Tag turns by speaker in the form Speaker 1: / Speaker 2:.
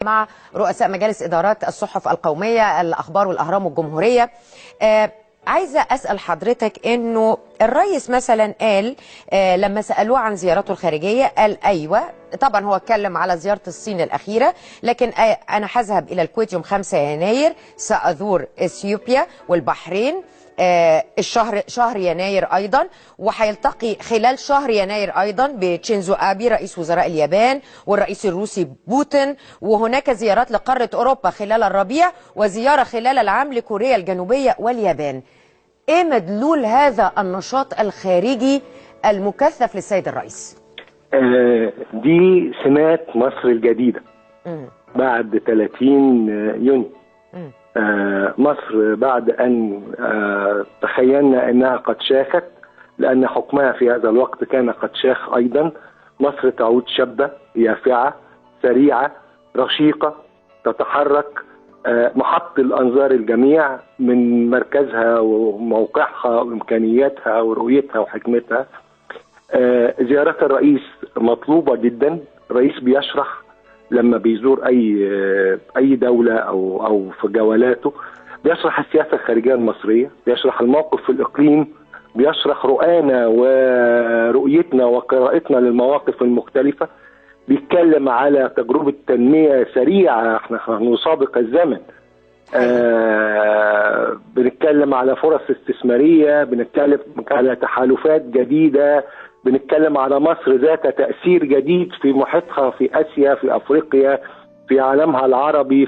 Speaker 1: مع رؤساء مجالس إدارات الصحف القومية، الأخبار والأهرام والجمهورية. عايزة أسأل حضرتك إنه الرئيس مثلا قال لما سألوه عن زيارته الخارجية قال أيوة طبعا هو اتكلم على زيارة الصين الأخيرة، لكن أنا هذهب إلى الكويت يوم 5 يناير، سأزور إثيوبيا والبحرين شهر يناير أيضا، وهيلتقي خلال شهر يناير أيضا بتشينزو آبي رئيس وزراء اليابان والرئيس الروسي بوتين، وهناك زيارات لقارة أوروبا خلال الربيع وزيارة خلال العام لكوريا الجنوبية واليابان. إيه مدلول هذا النشاط الخارجي المكثف للسيد الرئيس؟
Speaker 2: دي سمات مصر الجديدة بعد 30 يونيو. مصر بعد أن تخيلنا أنها قد شاخت، لأن حكمها في هذا الوقت كان قد شاخ أيضا، مصر تعود شابة يافعة سريعة رشيقة تتحرك، محط الأنظار الجميع من مركزها وموقعها وإمكانياتها ورؤيتها وحكمتها. زيارات الرئيس مطلوبة جدا. الرئيس بيشرح لما بيزور اي دولة او في جولاته، بيشرح السياسة الخارجية المصرية، بيشرح الموقف في الاقليم، بيشرح رؤانا ورؤيتنا وقراءتنا للمواقف المختلفة، بيتكلم على تجربة تنمية سريعة احنا هنسابق الزمن، بنتكلم على فرص استثمارية، بنتكلم على تحالفات جديدة، بنتكلم على مصر ذات تأثير جديد في محيطها في آسيا، في أفريقيا، في عالمها العربي.